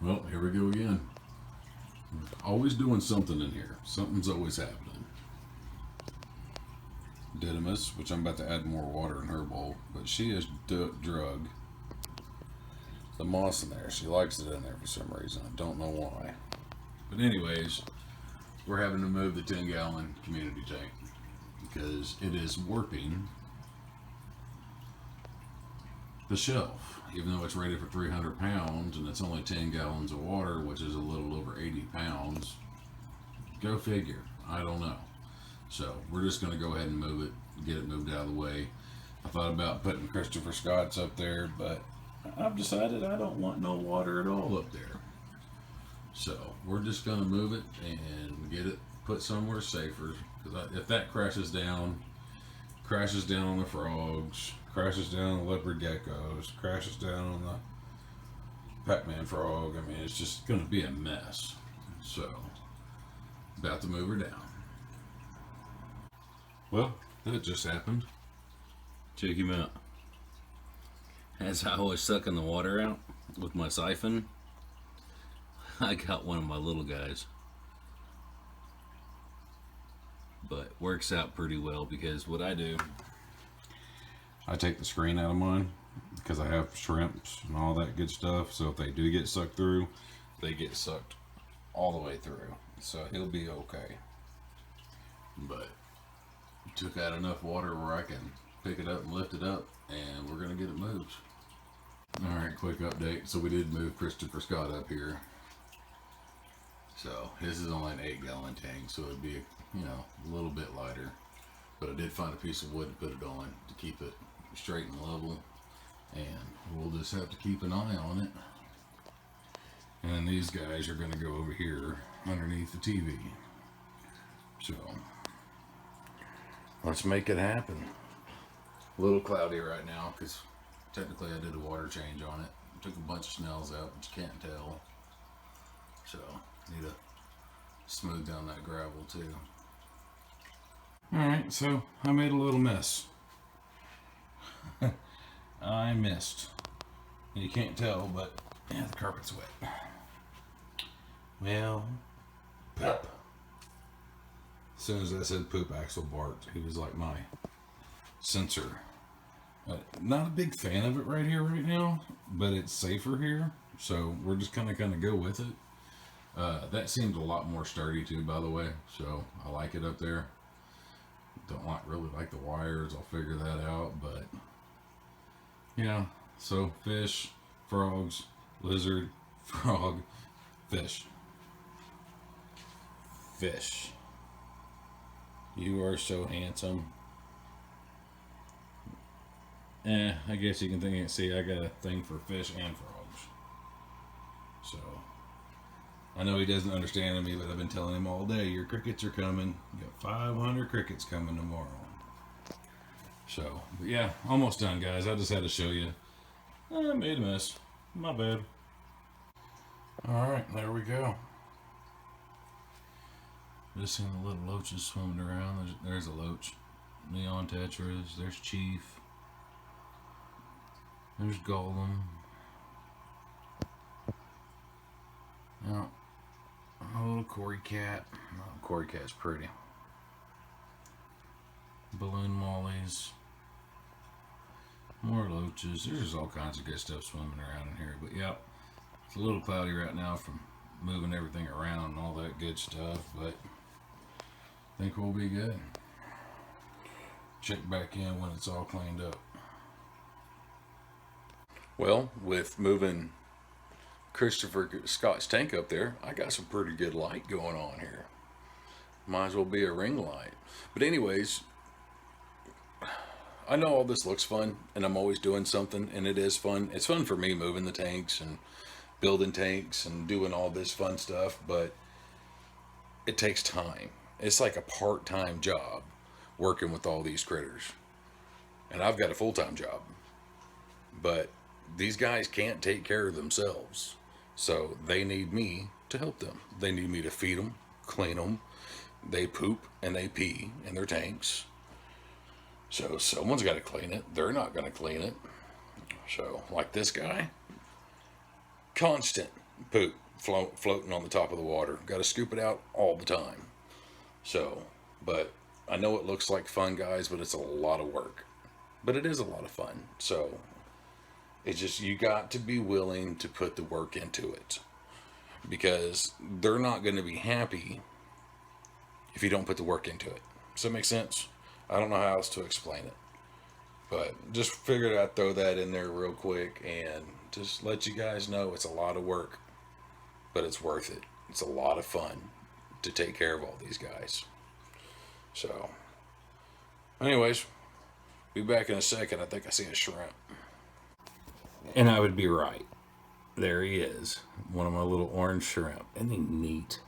Well, here we go again. Always doing something in here. Something's always happening. Didymus, which I'm about to add more water in her bowl, but she has drug the moss in there. She likes it in there for some reason. I don't know why. But anyways, we're having to move the 10-gallon community tank because it is warping the shelf. Even though it's rated for 300 pounds and it's only 10 gallons of water, which is a little over 80 pounds. Go figure. I don't know. So we're just going to go ahead and move it, get it moved out of the way. I thought about putting Christopher Scott's up there, but I've decided I don't want no water at all up there. So we're just going to move it and get it put somewhere safer. Because if that crashes down on the frogs, crashes down on the leopard geckos, crashes down on the Pac-Man frog, I mean, it's just going to be a mess. So, about to move her down. Well, that just happened. Check him out. As I was sucking the water out with my siphon, I got one of my little guys. But works out pretty well because what I do, I take the screen out of mine because I have shrimps and all that good stuff. So if they do get sucked through, they get sucked all the way through. So he'll be okay. But took out enough water where I can pick it up and lift it up, and we're going to get it moved. Alright, quick update. So we did move Christopher Scott up here. So his is only an 8-gallon tank, so it'd be, a little bit lighter. But I did find a piece of wood to put it on to keep it straight and level. And we'll just have to keep an eye on it. And then these guys are going to go over here underneath the TV. So let's make it happen. A little cloudy right now because technically I did a water change on it. Took a bunch of snails out, but you can't tell. So need to smooth down that gravel too. Alright, so I made a little mess. I missed. You can't tell, but yeah, the carpet's wet. Well, poop. As soon as I said poop, Axel barked. He was like my sensor. Not a big fan of it right here, right now, but it's safer here, so we're just kind of go with it. That seems a lot more sturdy too, by the way, so I like it up there. Don't really like the wires. I'll figure that out, but yeah. So fish, frogs, lizard, frog, fish. Fish. You are so handsome. I guess you can see I got a thing for fish and frogs. So, I know he doesn't understand me, but I've been telling him all day, your crickets are coming. You got 500 crickets coming tomorrow. So, but yeah, almost done, guys. I just had to show you. I made a mess. My bad. Alright, there we go. Just seen the little loaches swimming around. There's a loach. Neon tetras. There's Chief. There's Golem. Now, a little Cory cat. Oh, Cory cat's pretty. Balloon mollies. More loaches. There's just all kinds of good stuff swimming around in here. But yep, it's a little cloudy right now from moving everything around and all that good stuff. But I think we'll be good. Check back in when it's all cleaned up. Well, with moving Christopher Scott's tank up there, I got some pretty good light going on here. Might as well be a ring light. But anyways, I know all this looks fun, and I'm always doing something, and it is fun. It's fun for me moving the tanks and building tanks and doing all this fun stuff, but it takes time. It's like a part-time job working with all these critters. And I've got a full-time job. But these guys can't take care of themselves. So they need me to help them. They need me to feed them, clean them. They poop and they pee in their tanks. So someone's got to clean it. They're not going to clean it. So like this guy, constant poop floating on the top of the water. Got to scoop it out all the time. So, but I know it looks like fun, guys, but it's a lot of work. But it is a lot of fun. So, it's just, you got to be willing to put the work into it. Because they're not going to be happy if you don't put the work into it. Does that make sense? I don't know how else to explain it. But just figured I'd throw that in there real quick and just let you guys know it's a lot of work. But it's worth it. It's a lot of fun to take care of all these guys. So, anyways, be back in a second. I think I see a shrimp. And I would be right. There he is. One of my little orange shrimp. Isn't he neat?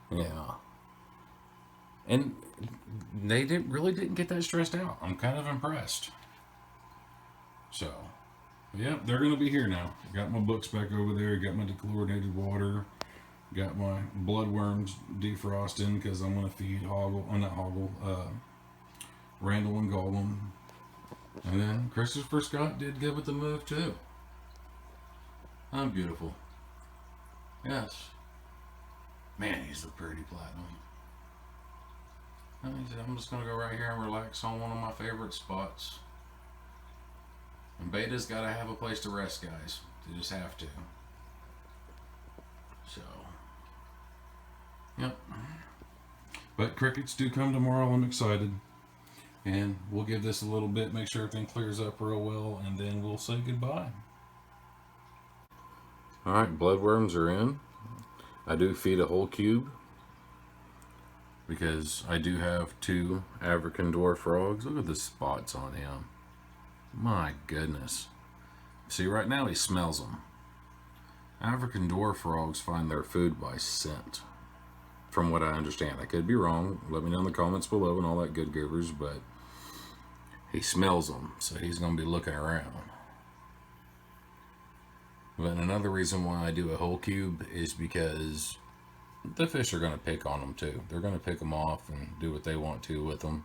Yeah. And they really didn't get that stressed out. I'm kind of impressed. So, yeah, they're going to be here now. Got my books back over there. Got my dechlorinated water. Got my bloodworms defrosting because I'm going to feed Randall and Gollum. And then Christopher Scott did good with the move too. I'm beautiful. Yes. Man, he's a pretty platinum. And he said, I'm just going to go right here and relax on one of my favorite spots. And Beta's got to have a place to rest, guys. They just have to. So, yep. But crickets do come tomorrow. I'm excited. And we'll give this a little bit, make sure everything clears up real well, and then we'll say goodbye. Alright, bloodworms are in. I do feed a whole cube because I do have 2 African dwarf frogs. Look at the spots on him. My goodness. See, right now he smells them. African dwarf frogs find their food by scent, from what I understand. I could be wrong. Let me know in the comments below and all that good goobers, but he smells them, so he's going to be looking around. But another reason why I do a whole cube is because the fish are going to pick on them too. They're going to pick them off and do what they want to with them.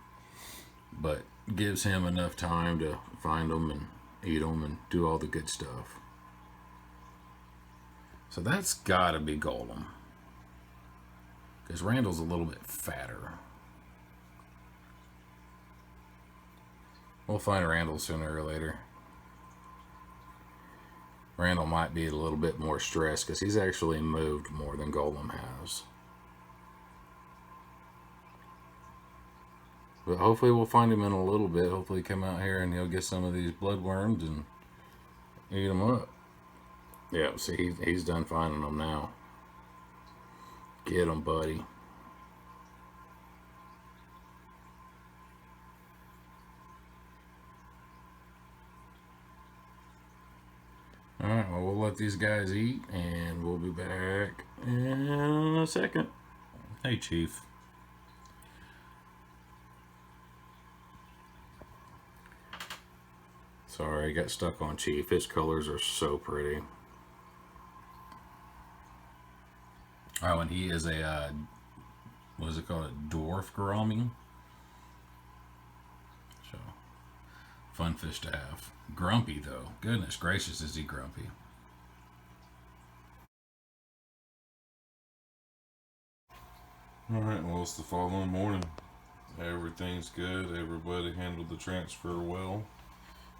But gives him enough time to find them and eat them and do all the good stuff. So that's got to be Gollum. Because Randall's a little bit fatter. We'll find Randall sooner or later. Randall might be a little bit more stressed because he's actually moved more than Gollum has. But hopefully we'll find him in a little bit. Hopefully come out here and he'll get some of these bloodworms and eat them up. Yeah, see, he's done finding them now. Get him, buddy. Alright, well, we'll let these guys eat, and we'll be back in a second. Hey, Chief. Sorry, I got stuck on Chief. His colors are so pretty. Oh, and he is a, what is it called? A dwarf gourami. So, fun fish to have. Grumpy, though. Goodness gracious, is he grumpy. Alright, well, it's the following morning. Everything's good. Everybody handled the transfer well.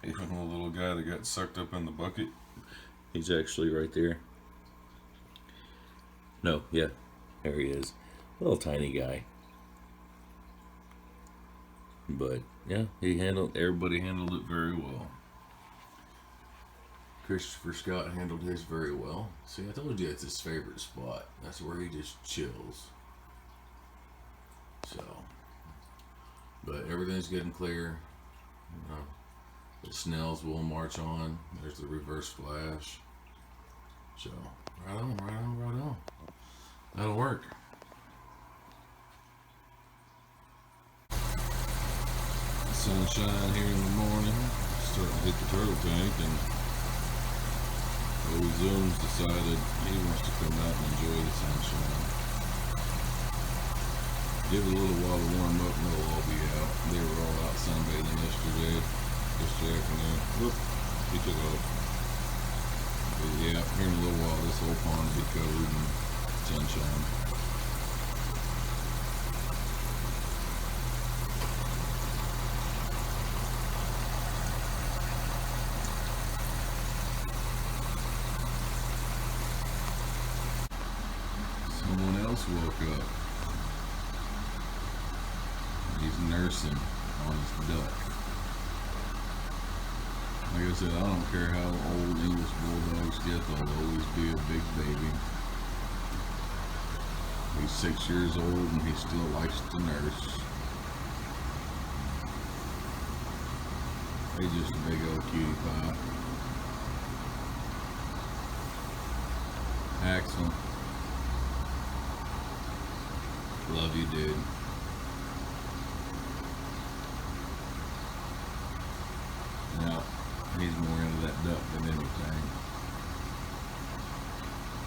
Even the little guy that got sucked up in the bucket. He's actually right there. No, yeah, there he is. Little tiny guy. But yeah, everybody handled it very well. Christopher Scott handled his very well. See, I told you it's his favorite spot. That's where he just chills. So, but everything's getting clear. The snails will march on. There's the reverse flash. So, right on, right on, right on. That'll work. Sunshine here in the morning. Starting to hit the turtle tank, and old Zoom's decided he wants to come out and enjoy the sunshine. Give it a little while to warm up and they'll all be out. They were all out sunbathing yesterday afternoon. Whoop, he took off. But yeah, here in a little while, this whole pond will be covered in sunshine. Someone else woke up. He's nursing on his duck. Like I said, I don't care how old English bulldogs get, they'll always be a big baby. He's 6 years old and he still likes to nurse. He's just a big old cutie pie. Axel. Love you, dude. Now, he's more into that duck